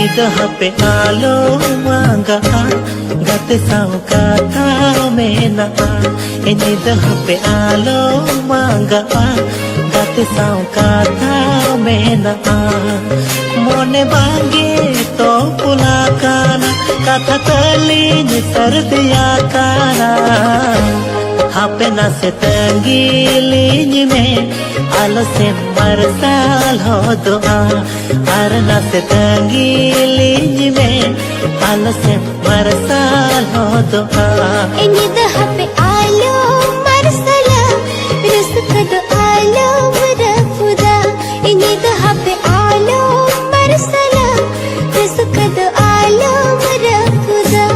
Nyida hape alo manga gate sao kata mena Nyida hape alo manga gate sao kata mena Mone bange to pulakana kata talin sardiya kana Hape na se tangilin में आलो से मरसाल हो दुआ आरना से तंगीलिंज में आलो से मरसाल हो दुआ इन्हीं दहा पे आलो मरसला रुस्क दो आलो मरफुदा इन्हीं दहा पे आलो मरसला रुस्क दो आलो मरफुदा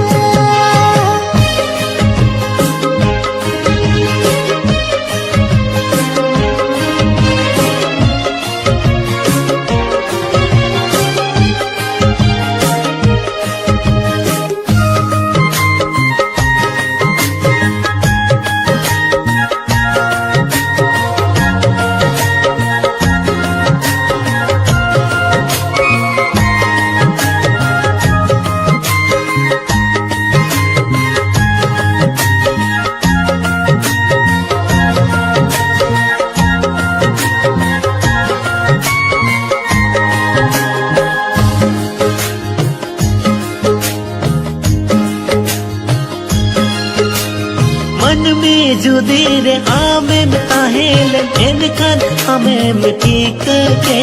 मन में जुदी रे आमें आहेल एनखान हमें मिठी के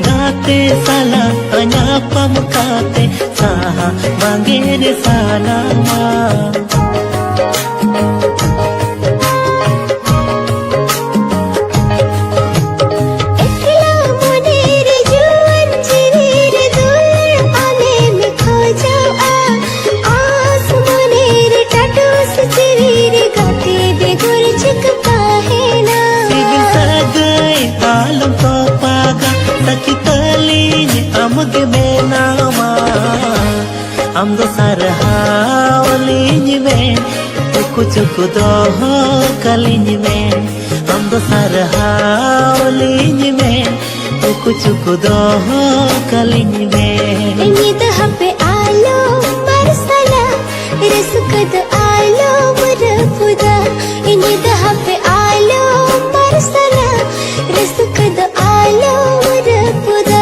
गाते साला अन्या पम काते साहा मांगे रे साला अमगे में नामा हम दो सरहावलिंज में कुछ दो हो कलिंज में हम दो सरहावलिंज में कुछ दो हो कलिंज में इन्हीं दहा पे आलो मरसला रुस्क दो आलो मरफुदा इन्हीं दहा पे आलो मरसला रुस्क दो आलो मरफुदा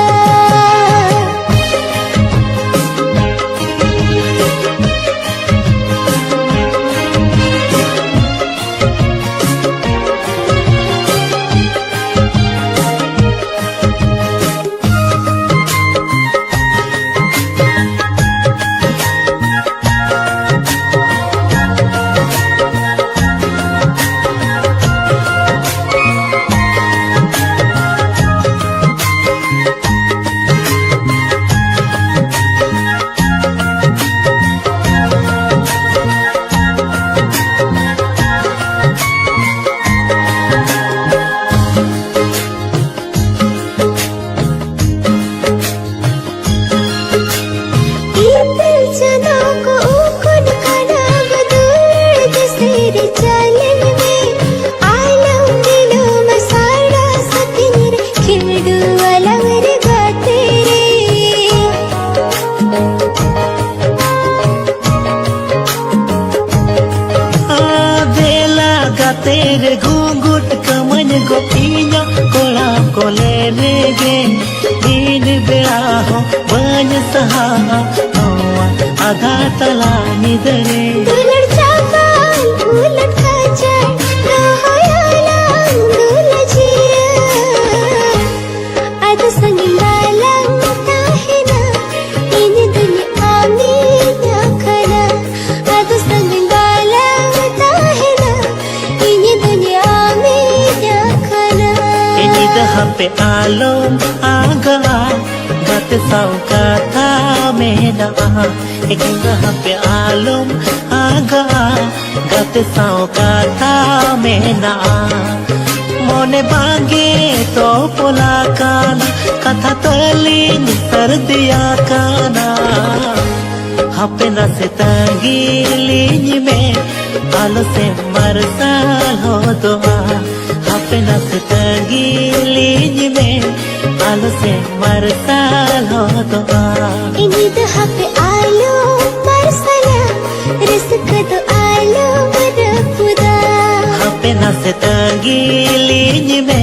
तेरे घूंघट कमन गोपिया कोला कोले रेगे दिन बेड़ा हो बन सहा आधा तला निदरे दुलड़ चाकाल उलट खाचार रोहयाला दुलजिया आद संगिंदाला ताहिना इन दुनिया में ना खना आद संगिंदाला ताहिना इन दुनिया में ना खना इन्हीं दहा पे आलो आगा गत साउ कथा में ना इन्हीं दहा पे आलो आगा गत साउ कथा में ना मोने बांगे तो पोला काना कथा तलिन सर्दिया काना हापे ना से तंगीलिंज में आलो से मरसाल हो दुआ Hapena setanggiling me Alo se marsal hotoa Ini tu hape alu marsala Rizka tu alu berpuda Hapena setanggiling me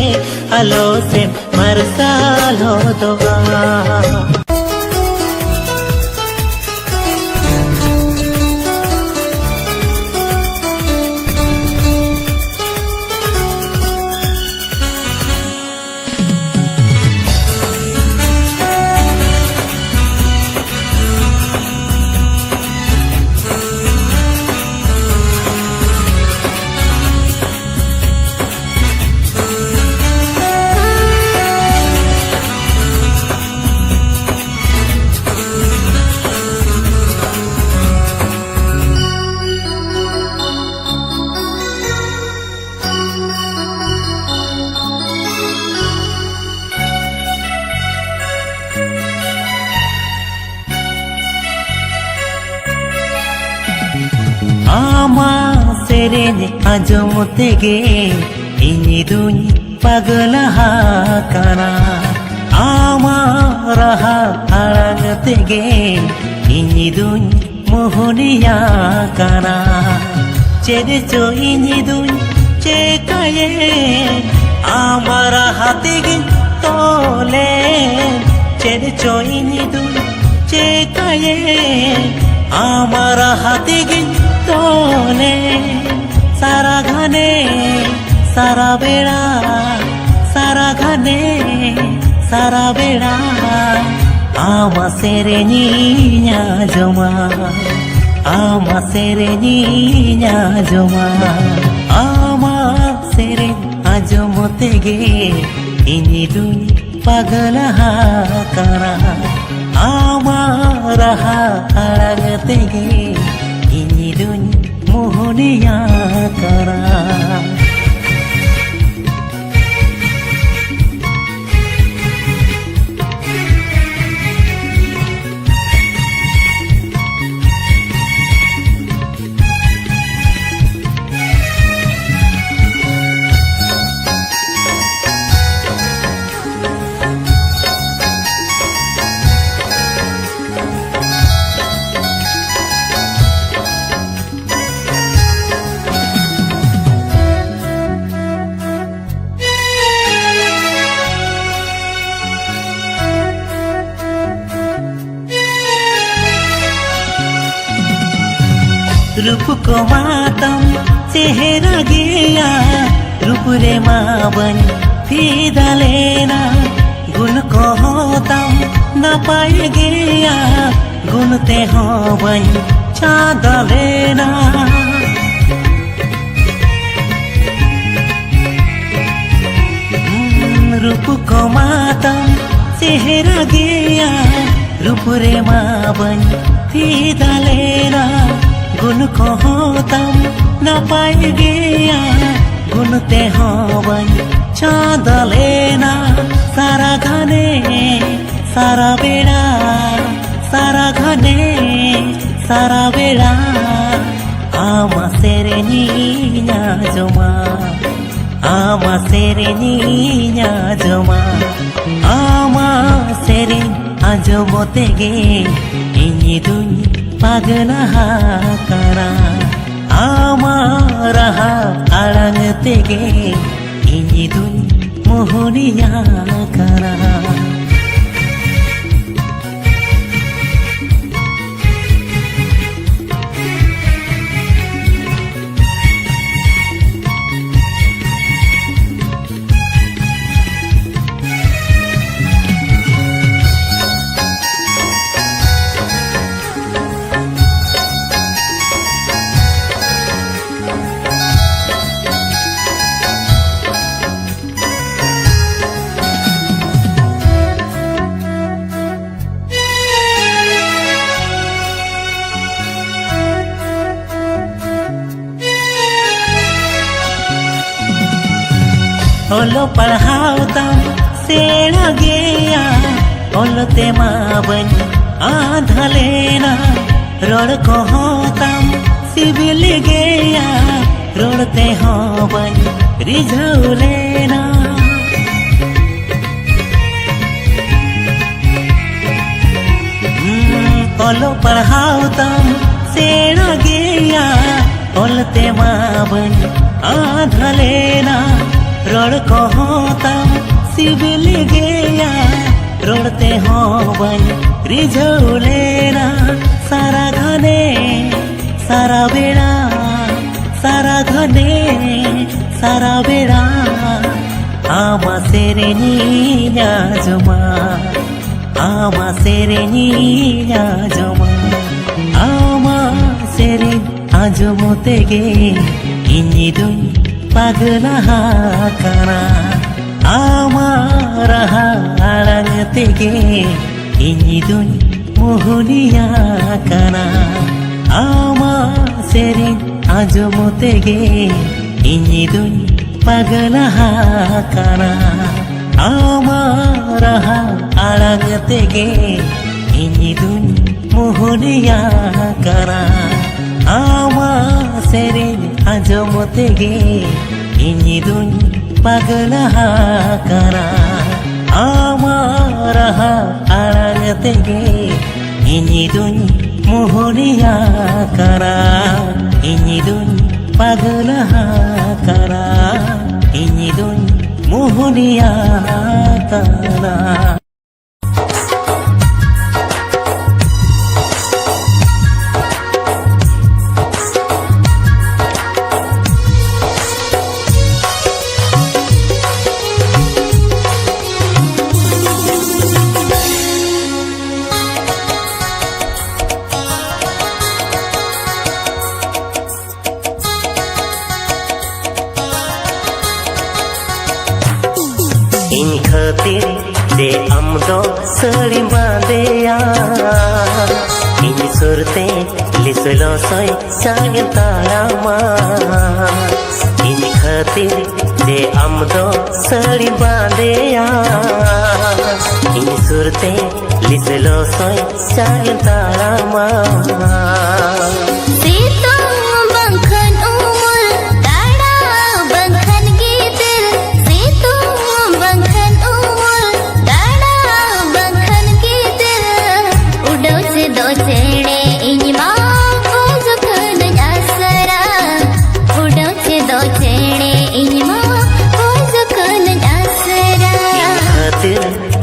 Alo se marsal hotoa Ama serene ajomotege ini duny pagalaha kana Ama raha arangatege ini duny mohoniya kana Cede cho ini duny cekaye amara hatige tole Cede cho ini duny cekaye amara hatige tole सारा घने सारा बेड़ा सारा घने सारा बेड़ा आमा सेरेनिया जमा आमा सेरेनिया जमा आमा सेरे आजमोतेगे इनी दुनी पागल हा करा आमा रहा अड़गतेगे इनी दुनी मोहनिया करा रूप को मातम चेहरा गया रूप रे मावन फीदा लेना गुण को होतम न पाए गया गुण ते होवन चाँदा लेना रूप को मातम चेहरा गया रूप रे मावन फीदा लेना गुण को होतम न पाए गया गुण ते होवन चाँद लेना सारा घने सारा बेड़ा सारा घने सारा बेड़ा आमा सेरेनिया जमा आमा सेरेनिया जमा आमा सेरे आजमोतेगे इनी दुनी पागलाहा करा आमा रहा अड़गतेगे इनी दुनी मोहनिया करा ओलो पढ़ावतम सेड़ा गया ओलो ते मावन आधा लेना रोड को होतम सिबिल गया रोड ते होवन रिझाउ लेना ओलो पढ़ाओ तम सेना गया ओलते मावन आधा लेना रोड को हो तम सिविल गया रोडते हो बन रिझाउ लेना सारा घने सारा बेड़ा सारा घने सारा बेड़ा आमा सेरेनिया जमा आमा सेरेनिया जमा आमा सेरे आजमोतेगे इनिदुन पागला हाकाना आमा रहा आळंगतेगे इनिदुन मोहनिया काना आमा सेरे आजमोतेगे इनिदुन पागला हाकाना आमा रहा आळंगतेगे इनिदुन मोहनिया काना आमा सेरे आजमोतेगे इनिदुन पागला हाकाना आमा रहा आळंगतेगे इनिदुन मोहनिया काना इनिदुन पागला हाकाना इनिदुन मोहनिया काना इन खातिर दे अमदो सड़ी बांदेया इन सुरते लिसलो सोय सांग ताळामा इन खातिर दे अमदो सड़ी बांदेया इन सुरते लिसलो सोय सांग ताळामा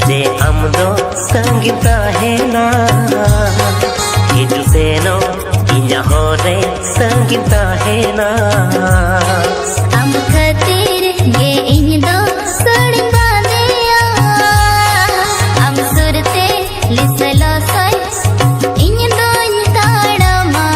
दे अमदो संगीता है ना हिजु सेनो इन्या होरे संगीता है ना हम खातिर गे इन दो सड़ी बांदेया हम सुरते लिसलो सोय इन दो ताड़मा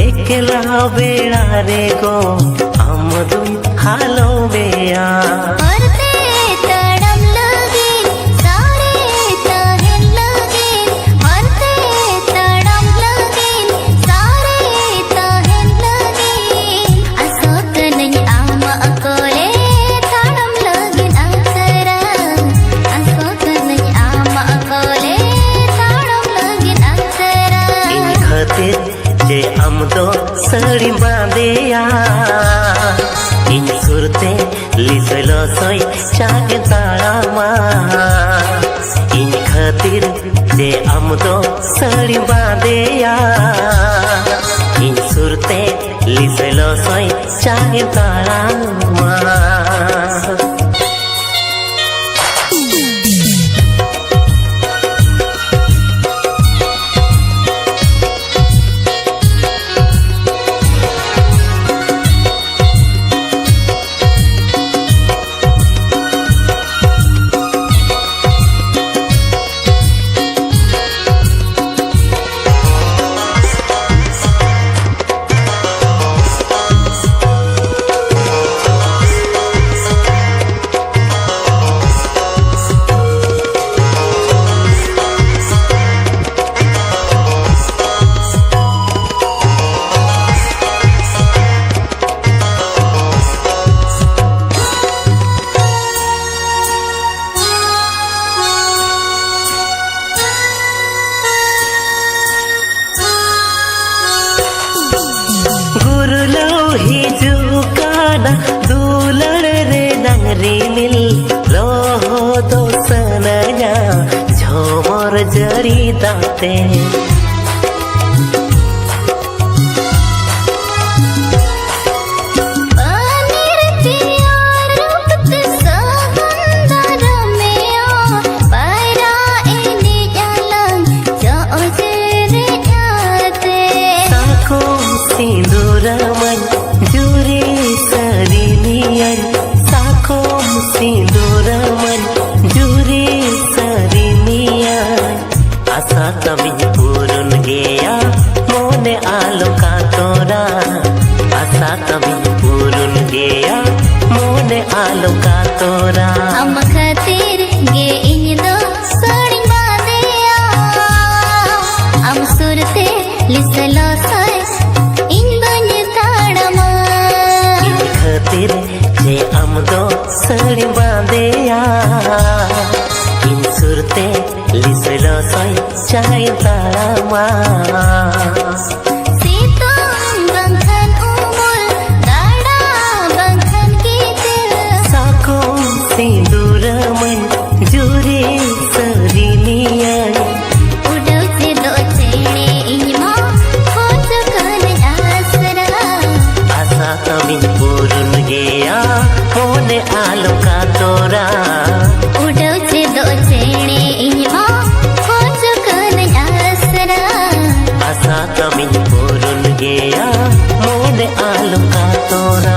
एकला बेड़ा रे गो हम दुई हालो बेया औरते तड़म लगे सारे तहन लगे औरते तड़म लगे सारे तहन लगे अशोक नहीं आम अकोले तड़म लगे अक्सरा अशोक नहीं आम अकोले तड़म लगे अक्सरा इन खातिर जे अमदो सड़ी बांदेया बांदेया इन सुरते लिसलो सोई चाहे ताड़ामा इन खातिर जे आम दो साड़ी बांदेया इन सुरते लिसलो सोई चाहे ताड़ामा दुलड़ रे डंगरी मिल लोहो दो सनया झोमर जरी दाते सिंदूर मन जुरी सरिनियन साखोम सिंदूर मन जुरी सरिनियन आशा तभी पूरन गया मोने आलो का तोरा आशा तभी पूरन गया मोने आलो का तोरा हम खातिर गे इन दो साड़ी बांदेया हम सुरते लिसलो सोई जे आम दो साड़ी बांदेया इन सुरते लिसलो सोई चाहे ताड़ामा सितों बंधन उमुल दाड़ा बंधन की दिल साकों सिंदूर मन जुरी सरिनियन उड़ो से दो चेणे इनमा खोज कर आसरा आशा तभी पूरन गया मोने आलो का तोरा उड़ो से दो चेणे इनमा खोज कर आसरा आशा तभी पूरन गया मोने आलो का तोरा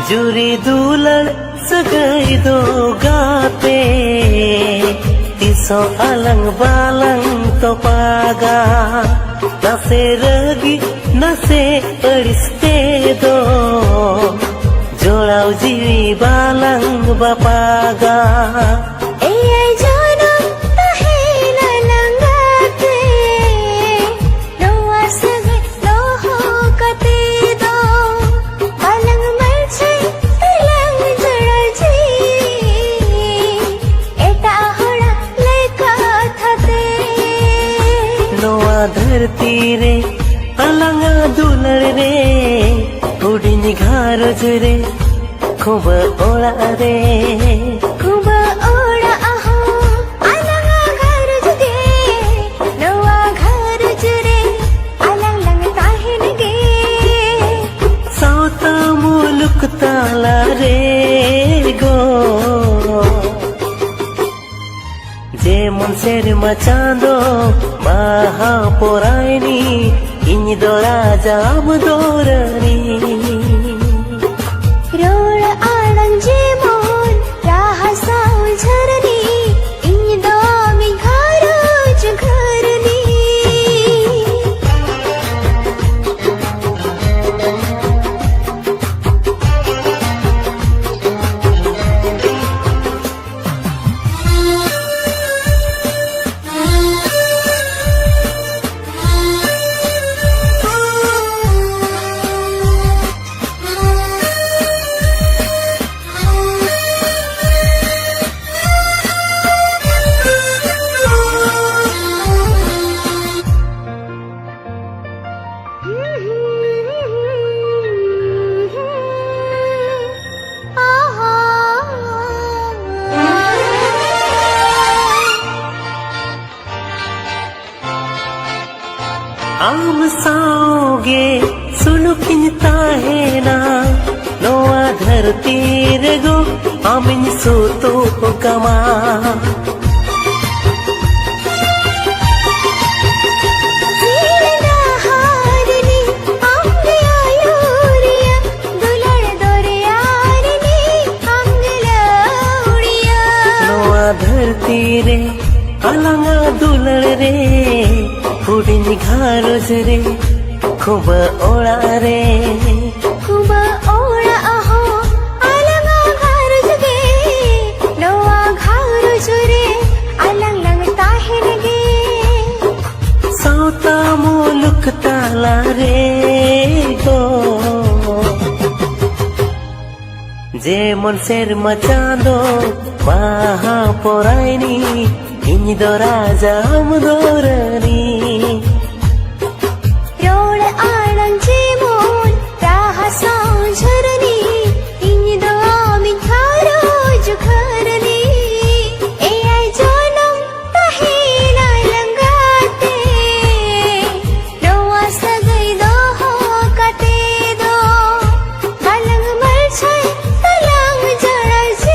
जुरी दुलड़ सगाई दो गाते तिसो अलंग बालंग तो पागा नसे रगी नसे अड़िस्ते दो जोड़ाव जीवी बालंग बापागा धरती रे अलंगा दुलड़ रे उड़नी घारज रे खूब ओड़ा रे खूब ओड़ा आहो अलंगा घारज गे नवा घारज रे अलंग लंग ताहिन गे सौता मुलुक ताला रे गो जेमन सेरमा चाँदो महापोराइनी इनी दो राजा आम दोरनी धरती रे गो आमिन सुतु कमा धरती रे अलंगा दुलड़ रे हुडिनी घारोज रे खूब ओड़ा रे खूब ओड़ा अहो अलंगा घारोज गे नवा घारोज रे अलंग लंग ताहिन गे सावता मुलुक ताला रे गो जेमन सेरमा चाँदो maha poraini ini do raja amdorani रोड आनंद जेमोन राहा झरनी ini do आमी घारो जुखरनी ए आई जनम ताहिना लंगाते नवा सगई दो हो कते दो बलंग मल छय तलंग जड़ा जी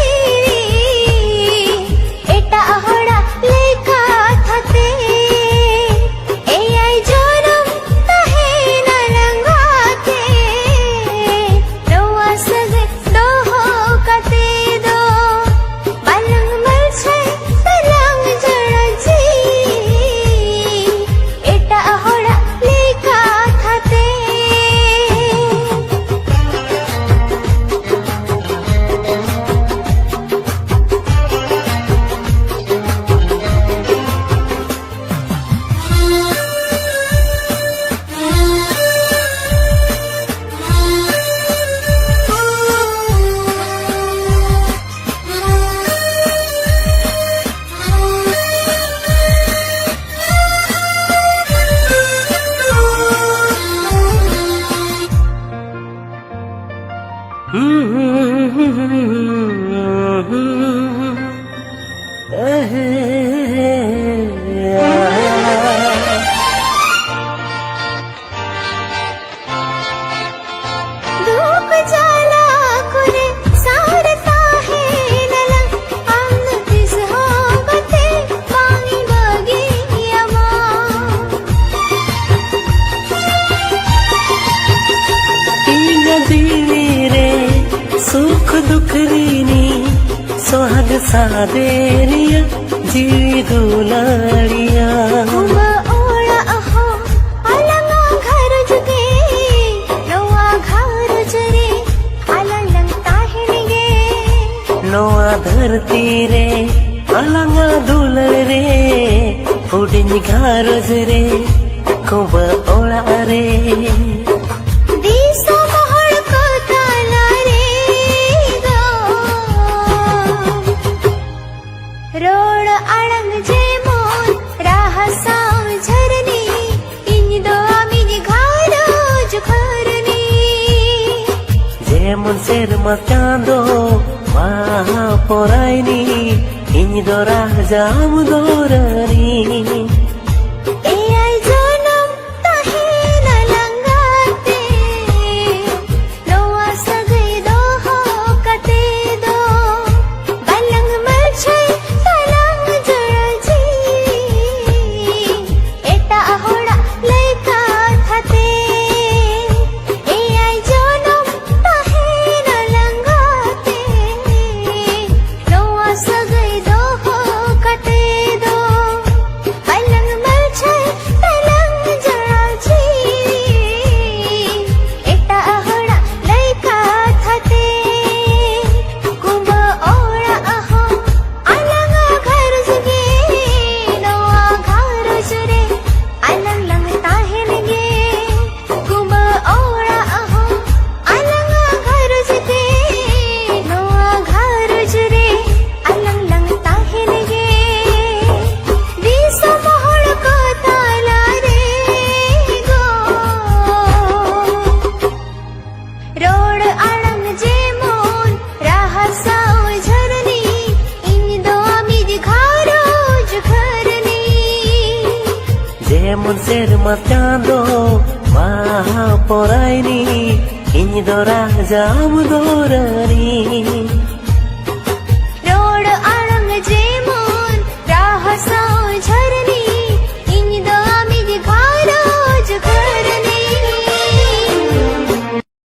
सुख दुख रीनी सोहाग सादेरिया जीवी दुलाड़िया ओड़ा अहो अलंगा घारोज गे नवा घारोज रे अलंग लंग ताहिन गे नवा धरती रे अलंगा दुलड़ रे हुडिनी घारोज रे खूब ओड़ा रे रोड आनंद जेमोन राहा झरनी इन दो आमी घारो जुखरनी जेमन सेरमा चाँदो maha poraini ini do raja amdorani जेमन सेरमा चाँदो maha poraini ᱤᱧ ᱫᱚ ᱨᱟᱡᱟ ᱟᱢ ᱫᱚ ᱨᱟᱱᱤ